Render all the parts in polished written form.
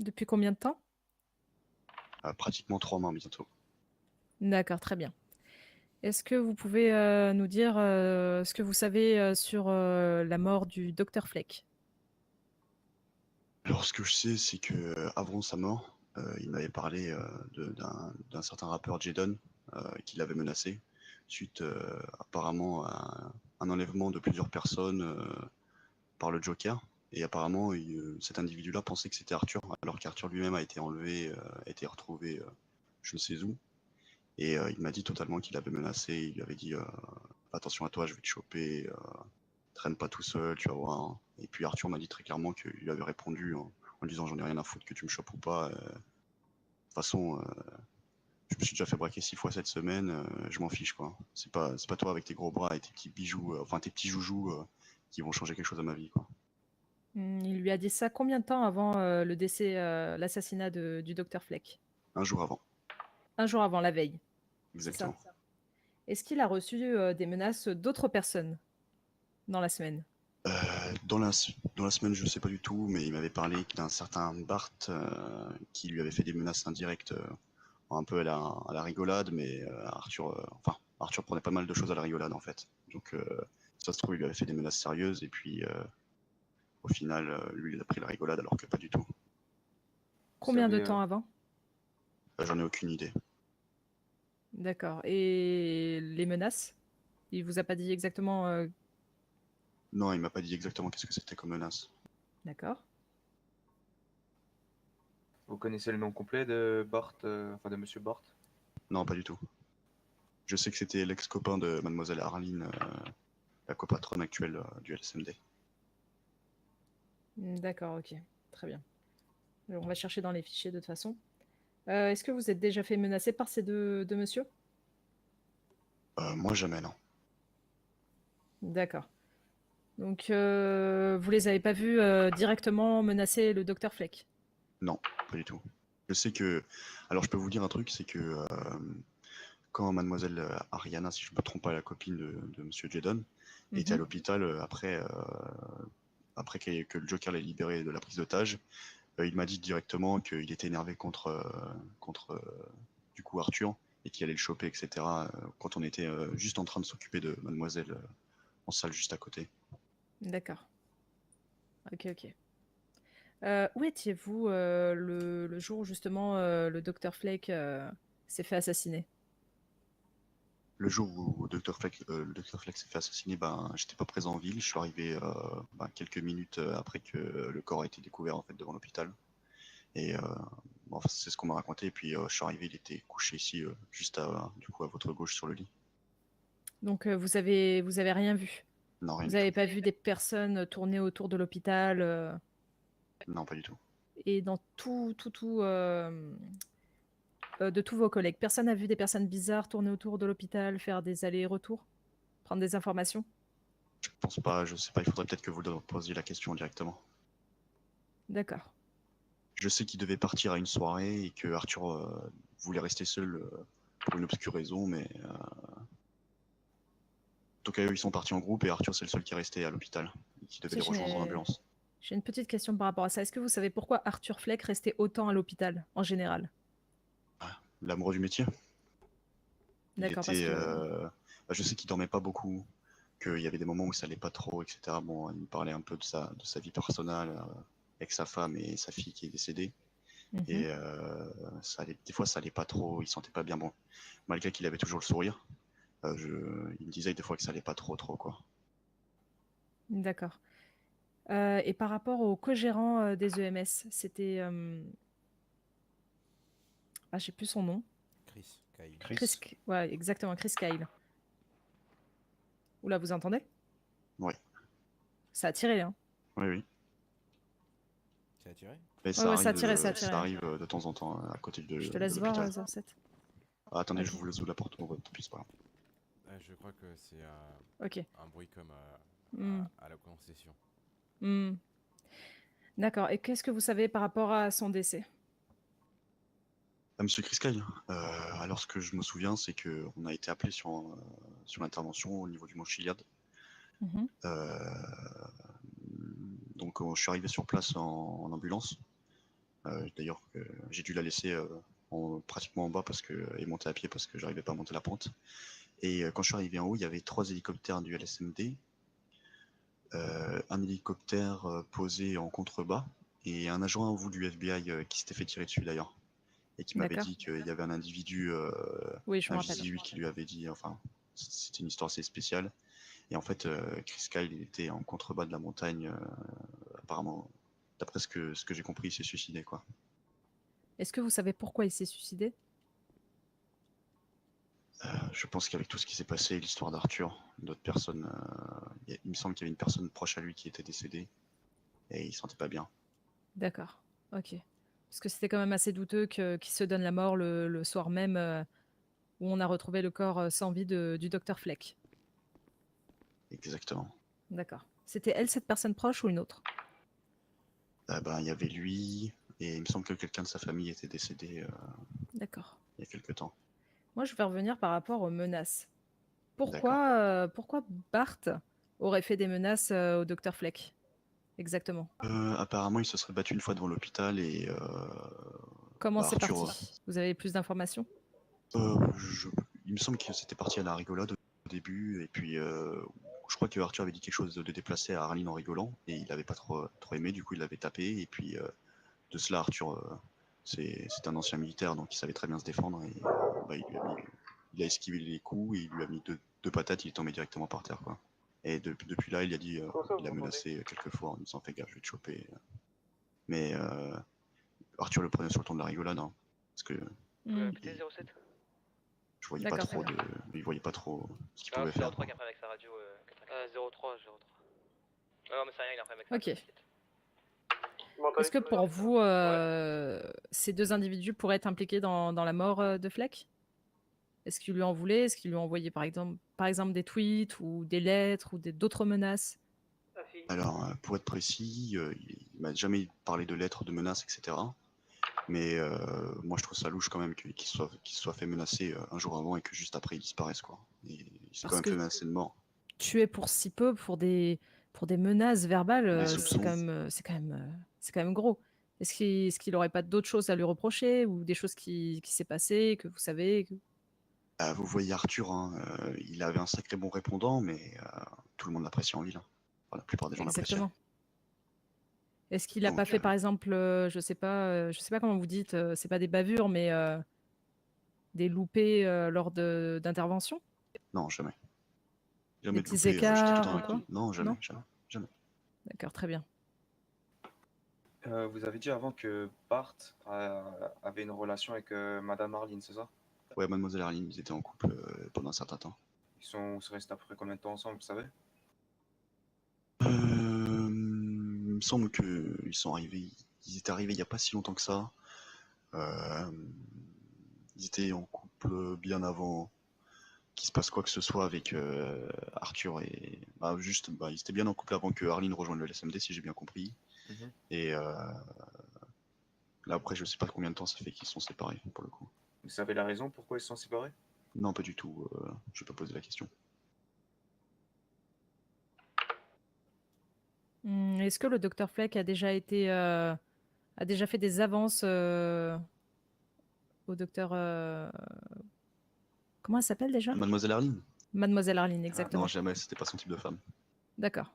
Depuis combien de temps? Pratiquement 3 mois bientôt. D'accord, très bien. Est-ce que vous pouvez, nous dire, ce que vous savez, sur, la mort du docteur Fleck? Alors ce que je sais, c'est que avant sa mort, il m'avait parlé, d'un certain rappeur Jadon, qui l'avait menacé suite, apparemment à un enlèvement de plusieurs personnes, par le Joker et apparemment cet individu-là pensait que c'était Arthur, alors qu'Arthur lui-même a été enlevé, a été retrouvé, je ne sais où et il m'a dit totalement qu'il avait menacé, il lui avait dit, «Fais attention à toi, je vais te choper, traîne pas tout seul, tu vas voir». Et puis Arthur m'a dit très clairement qu'il lui avait répondu en disant j'en ai rien à foutre que tu me chopes ou pas. De toute façon, je me suis déjà fait braquer 6 fois cette semaine, je m'en fiche quoi. C'est pas toi avec tes gros bras et tes petits bijoux, enfin tes petits joujoux qui vont changer quelque chose à ma vie quoi. Il lui a dit ça combien de temps avant, le décès, l'assassinat du docteur Fleck? Un jour avant, Un jour avant, la veille, c'est ça? exactement. Est-ce qu'il a reçu, des menaces d'autres personnes dans la semaine? Dans la semaine, je sais pas du tout, mais il m'avait parlé d'un certain Bart qui lui avait fait des menaces indirectes, un peu à la rigolade, mais enfin Arthur prenait pas mal de choses à la rigolade en fait. Donc ça se trouve, il lui avait fait des menaces sérieuses et puis au final, lui, il a pris la rigolade alors que pas du tout. Vous Combien de savez, temps avant? J'en ai aucune idée. D'accord, et les menaces? Il vous a pas dit exactement, Non, il m'a pas dit exactement qu'est-ce que c'était comme menace. d'accord. vous connaissez le nom complet de Bart, enfin de Monsieur Bart? Non, pas du tout. Je sais que c'était l'ex-copain de Mademoiselle Arline, la copatronne actuelle du LSMD. D'accord, OK, très bien. On va chercher dans les fichiers de toute façon. Est-ce que vous êtes déjà fait menacer par ces 2 messieurs? Moi, jamais, non. D'accord. Donc, vous les avez pas vus, directement menacer le docteur Fleck? Non, pas du tout. Je sais que... Alors, je peux vous dire un truc, c'est que quand Mademoiselle Ariana, si je me trompe pas, la copine de Monsieur Jadon, était à Mmh. l'hôpital après que le Joker l'ait libéré de la prise d'otage, il m'a dit directement qu'il était énervé contre du coup Arthur et qu'il allait le choper, etc. Quand on était juste en train de s'occuper de Mademoiselle en salle juste à côté. D'accord. OK, OK. Où étiez-vous, le jour où justement, le docteur Fleck, s'est fait assassiner? Le jour où le Dr Fleck s'est fait assassiner, ben, j'étais pas présent en ville. Je suis arrivé ben, quelques minutes après que le corps a été découvert en fait devant l'hôpital. Et bon, enfin, c'est ce qu'on m'a raconté. Et puis je suis arrivé, il était couché ici, juste du coup à votre gauche sur le lit. Donc, vous avez rien vu? Non, rien Vous du tout. avez pas vu des personnes tourner autour de l'hôpital, Non, pas du tout. et dans de tous vos collègues, personne n'a vu des personnes bizarres tourner autour de l'hôpital, faire des allers-retours, prendre des informations? Je pense pas, je sais pas. Il faudrait peut-être que vous leur posiez la question directement. D'accord. Je sais qu'il devait partir à une soirée et que Arthur voulait rester seul pour une obscure raison, mais en tout cas, eux, ils sont partis en groupe et Arthur, c'est le seul qui est resté à l'hôpital et qui devait Tu sais, les rejoindre en j'ai ambulance. j'ai une petite question par rapport à ça. Est-ce que vous savez pourquoi Arthur Fleck restait autant à l'hôpital, en général? L'amour du métier. Il D'accord, parce était, que bah, je sais qu'il dormait pas beaucoup, qu'il y avait des moments où ça allait pas trop, etc. Bon, il me parlait un peu de sa vie personnelle avec sa femme et sa fille qui est décédée. mmh. Et des fois, ça allait pas trop, il se sentait pas bien. Bon, malgré qu'il avait toujours le sourire, il me disait des fois que ça allait pas trop, trop, quoi. D'accord. Et par rapport au co-gérant, des EMS, c'était, ah, j'ai plus son nom. Chris, Kyle. Chris? Ouais, exactement, Chris Kyle. Ouh là, vous entendez? Ouais, Ça a tiré, hein? oui, oui. C'est attiré? Mais Ouais, ouais, ça a tiré, ça a tiré, ça hein. arrive de temps en temps à côté Je te de laisse voir, l'hôpital. 07. Ah, attendez, je OK, vous laisse ouvrir la porte, tant pis, c'est pas grave. Je crois que c'est OK. un bruit comme Mmh. à la concession. Mmh. D'accord, et qu'est-ce que vous savez par rapport à son décès? Monsieur Chris Kyle, alors ce que je me souviens, c'est qu'on a été appelé sur l'intervention au niveau du Mont Chiliad. Mmh. Donc je suis arrivé sur place en ambulance. D'ailleurs, j'ai dû la laisser pratiquement en bas et monter à pied parce que j'arrivais pas à monter la pente. Et quand je suis arrivé en haut, il y avait 3 hélicoptères du LSMD, un hélicoptère posé en contrebas et un agent à vous du FBI qui s'était fait tirer dessus d'ailleurs et qui m'avait D'accord. dit qu'il y avait un individu Oui, je me rappelle. invisible qui lui avait dit, enfin, c'était une histoire assez spéciale. Et en fait, Chris Kyle, il était en contrebas de la montagne, apparemment, d'après ce que j'ai compris, il s'est suicidé, quoi. Est-ce que vous savez pourquoi il s'est suicidé? Je pense qu'avec tout ce qui s'est passé, l'histoire d'Arthur, d'autres personnes, il me semble qu'il y avait une personne proche à lui qui était décédée et il se sentait pas bien. D'accord, ok. Parce que c'était quand même assez douteux qu'il se donne la mort le soir même où on a retrouvé le corps sans vie du docteur Fleck. Exactement. D'accord. C'était elle, cette personne proche, ou une autre? Il y avait lui et il me semble que quelqu'un de sa famille était décédé D'accord. il y a quelque temps. Moi, je vais revenir par rapport aux menaces. D'accord. Pourquoi Bart aurait fait des menaces au docteur Fleck? Exactement. Apparemment, il se serait battu une fois devant l'hôpital et Comment c'est Arthur. parti? Vous avez plus d'informations? Il me semble que c'était parti à la rigolade au début, et puis je crois que Arthur avait dit quelque chose de déplacé à Arline en rigolant, et il avait pas trop aimé, du coup il l'avait tapé, et puis de cela Arthur, c'est un ancien militaire, donc il savait très bien se défendre, et il a esquivé les coups, et il lui a mis deux patates, il est tombé directement par terre, quoi. Et depuis là, il a dit, il a menacé quelques fois en disant fais gaffe, je vais te choper. Mais Arthur le prenait sur le ton de la rigolade, hein, parce que Écoutez 07. je voyais pas D'accord, trop très bien. il voyait pas trop ce qu'il Ah, pouvait c'est faire. 03 qui a pris avec sa radio. 03. Ah non, mais c'est rien, il a pris avec sa Ok. radio. t'inquiète. Est-ce que pour vous, ces deux individus pourraient être impliqués dans la mort de Fleck? Est-ce qu'ils lui en voulaient? Est-ce qu'ils lui ont envoyé par exemple des tweets ou des lettres ou d'autres menaces? Alors, pour être précis, il m'a jamais parlé de lettres, de menaces, etc. Mais moi, je trouve ça louche quand même qu'il se soit fait menacer un jour avant et que juste après, il disparaisse, quoi. Et il s'est quand Parce même que fait menacer de mort. tuer pour si peu, pour des menaces verbales, Des c'est soupçons. quand même gros. Est-ce qu'il aurait pas d'autres choses à lui reprocher ou des choses qui s'est passé, que vous savez Vous voyez Arthur, hein, il avait un sacré bon répondant, mais tout le monde l'apprécie en ville, hein. Enfin, la plupart des gens l'appréciaient. Exactement. Est-ce qu'il n'a pas Donc, fait, par exemple, je sais pas comment vous dites, c'est pas des bavures, mais des loupés lors d'interventions? non, jamais. Des Jamais de petits loupé, j'étais tout le écarts temps ou avec quoi? lui. Non, jamais, Non? jamais. D'accord, très bien. Vous avez dit avant que Bart avait une relation avec Madame Arline, c'est ça? Ouais, Mademoiselle Arline, ils étaient en couple pendant un certain temps. Ils sont restés à peu près combien de temps ensemble, vous savez? Il me semble qu'ils ils étaient arrivés il n'y a pas si longtemps que ça. Ils étaient en couple bien avant qu'il se passe quoi que ce soit avec Arthur et ils étaient bien en couple avant que Arline rejoigne le LSMD, si j'ai bien compris. Et là après, je sais pas combien de temps ça fait qu'ils sont séparés pour le coup. Vous savez la raison pourquoi ils se sont séparés? Non, pas du tout. Je vais pas poser la question. Est-ce que le docteur Fleck a déjà fait des avances au docteur comment elle s'appelle déjà? Mademoiselle Arline? Mademoiselle Arline, Non, exactement. jamais. C'était pas son type de femme. D'accord.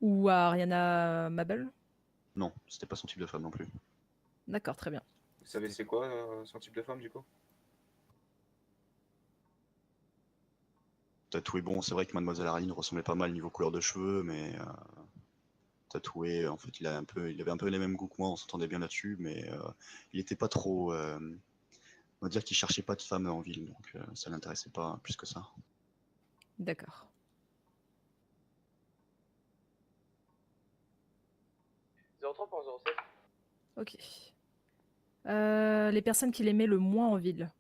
Ou à Ariana Mabel? Non, c'était pas son type de femme non plus. D'accord, très bien. Vous savez c'est quoi son type de femme du coup? Tatoué, bon, c'est vrai que Mademoiselle Arline ressemblait pas mal niveau couleur de cheveux, mais tatoué, en fait, il avait un peu les mêmes goûts que moi, on s'entendait bien là-dessus, mais il était pas trop. On va dire qu'il cherchait pas de femme en ville, donc ça l'intéressait pas plus que ça. D'accord. Ok. Les personnes qu'il aimait le moins en ville.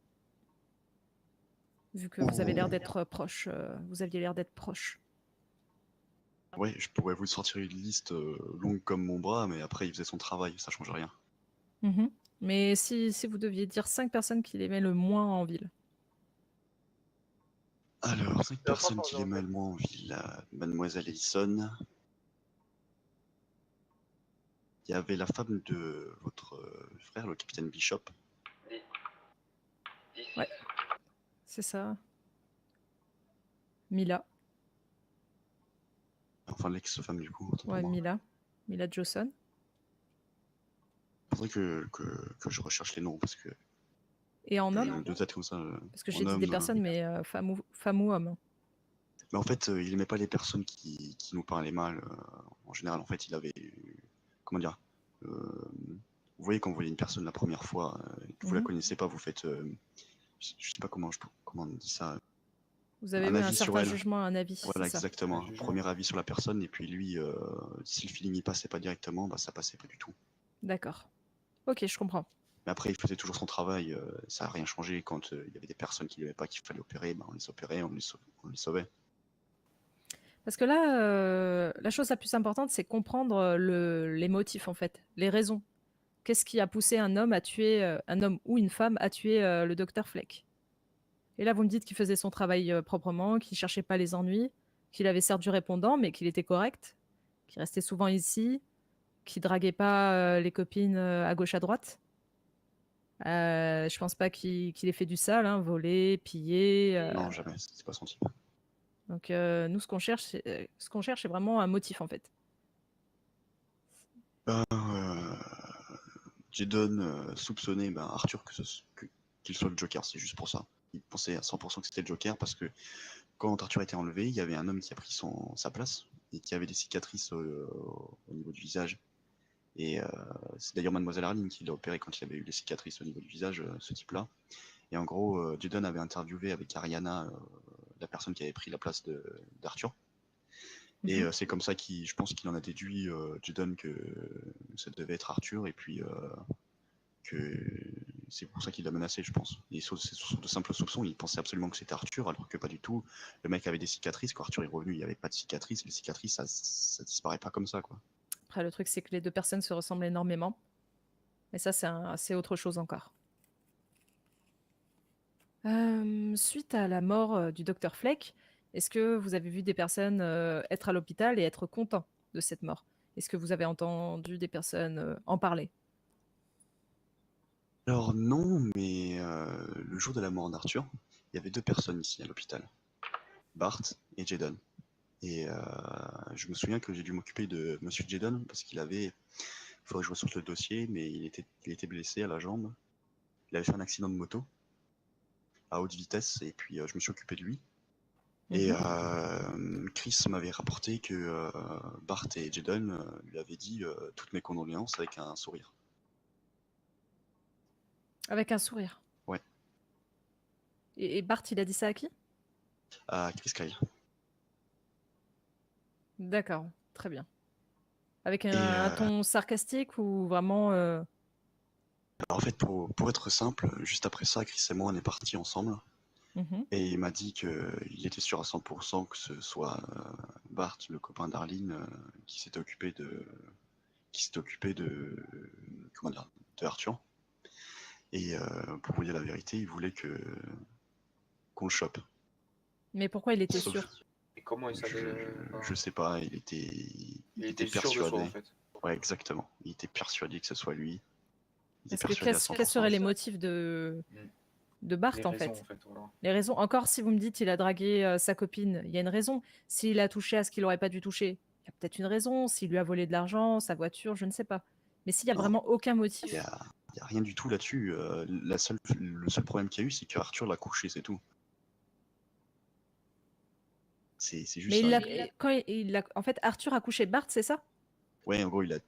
Vu que vous avez l'air d'être proche. Vous aviez l'air d'être proche. Ouais, je pourrais vous sortir une liste longue comme mon bras, mais après, il faisait son travail, ça change rien. Mais si vous deviez dire 5 personnes qu'il aimait le moins en ville. Alors, 5 personnes qu'il aimait le moins en ville. Mademoiselle Ellison. il y avait la femme de votre frère, le capitaine Bishop. 10. Ouais. C'est ça. Mila. Enfin, l'ex-femme du coup, autant pour Ouais, moi. Mila Jawson. Faudrait que je recherche les noms parce que Et en homme, de tête comme ça. parce que en j'ai dit des homme, personnes, mais femme ou homme. Mais en fait, il aimait pas les personnes qui nous parlaient mal. En général, en fait, il avait. Comment dire vous voyez, quand vous voyez une personne la première fois, que vous la Mhm. connaissez pas, vous faites. Je sais pas comment on dit ça. Vous avez Un eu un avis sur certain elle. jugement, un avis, Voilà, c'est ça. exactement. Un jugement. Premier avis sur la personne, et puis lui, si le feeling y passait pas directement, bah ça passait pas du tout. D'accord. Ok, je comprends. Mais après, il faisait toujours son travail, ça a rien changé. Quand il y avait des personnes qui n'aimaient pas qu'il fallait opérer, bah, on les opérait, on les sauvait. Parce que là, la chose la plus importante, c'est comprendre les motifs, en fait, les raisons. Qu'est-ce qui a poussé un homme à tuer, un homme ou une femme à tuer le docteur Fleck? Et là, vous me dites qu'il faisait son travail proprement, qu'il cherchait pas les ennuis, qu'il avait certes du répondant, mais qu'il était correct, qu'il restait souvent ici, qu'il draguait pas les copines à gauche à droite. Je pense pas qu'il ait fait du sale, hein, voler, piller. Non, jamais, c'est pas son type. Donc nous, ce qu'on cherche, c'est vraiment un motif, en fait. Ben, Jadon soupçonnait Arthur qu'il soit le Joker, c'est juste pour ça. Il pensait à 100% que c'était le Joker parce que quand Arthur a été enlevé, il y avait un homme qui a pris sa place et qui avait des cicatrices au niveau du visage. Et c'est d'ailleurs Mademoiselle Arline qui l'a opéré quand il avait eu des cicatrices au niveau du visage, ce type-là. Et en gros, Jadon avait interviewé avec Ariana la personne qui avait pris la place d'Arthur. Et c'est comme ça je pense qu'il en a déduit, Jadon, que ça devait être Arthur, et puis que c'est pour ça qu'il l'a menacé, je pense. Et sur de simples soupçons, il pensait absolument que c'était Arthur, alors que pas du tout. Le mec avait des cicatrices, quand Arthur est revenu, il n'y avait pas de cicatrices. Les cicatrices, ça disparaît pas comme ça, quoi. Après, le truc, c'est que les deux personnes se ressemblent énormément. Mais ça, c'est autre chose encore. Suite à la mort du docteur Fleck, est-ce que vous avez vu des personnes être à l'hôpital et être contents de cette mort? Est-ce que vous avez entendu des personnes en parler? Alors non, mais le jour de la mort d'Arthur, il y avait deux personnes ici à l'hôpital, Bart et Jadon. Et je me souviens que j'ai dû m'occuper de Monsieur Jadon parce qu'il avait, il faudrait que je ressorte le dossier, mais il était blessé à la jambe. Il avait fait un accident de moto à haute vitesse, et puis je me suis occupé de lui. Et Chris m'avait rapporté que Bart et Jadon lui avaient dit toutes mes condoléances avec un sourire. Avec un sourire. Ouais. Et Bart, il a dit ça à qui? À Chris Kyle. D'accord, très bien. Avec Et un ton sarcastique ou vraiment alors, en fait, pour être simple, juste après ça, Chris et moi on est partis ensemble. Et il m'a dit qu'il était sûr à 100% que ce soit Bart, le copain d'Arline, qui s'était occupé de comment dire, de Arthur. Et pour vous dire la vérité, il voulait qu'on le chope. Mais pourquoi il était Sauf- sûr? Et comment il savait Je sais pas, il était sûr de persuadé. soi, en fait. Ouais, exactement. Il était persuadé que ce soit lui. Il était Parce que persuadé à quels 100%. seraient les motifs de Bart, Les en raisons, fait? voilà. Les raisons. Encore, si vous me dites il a dragué sa copine, il y a une raison. S'il a touché à ce qu'il n'aurait pas dû toucher, il y a peut-être une raison. S'il lui a volé de l'argent, sa voiture, je ne sais pas. Mais s'il n'y a Non. vraiment aucun Il motif. y a rien du tout là-dessus. Le seul problème qu'il y a eu, c'est que Arthur l'a couché, c'est tout. C'est juste Mais ça. en fait, Arthur a couché Bart, c'est ça? Ouais, en gros, il a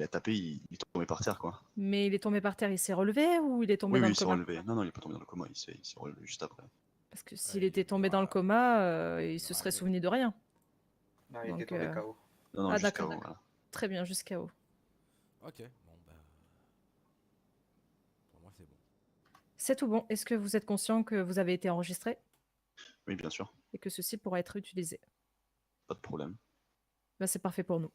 tapé, il est tombé par terre, quoi. Mais il est tombé par terre, il s'est relevé ou il est tombé Oui, dans oui, le il s'est coma? relevé. Non, non, il est pas tombé dans le coma, il s'est relevé juste après. Parce que s'il était tombé dans le coma, il se serait souvenu de rien. Non, il Donc, était tombé KO. Non, non, Ah, jusqu'à d'accord. voilà. Très bien, jusqu'à haut. Ok, bon bah. Pour moi c'est bon. C'est tout bon. Est-ce que vous êtes conscient que vous avez été enregistré Oui, bien sûr, et que ceci pourra être utilisé? pas de problème. Ben, c'est parfait pour nous.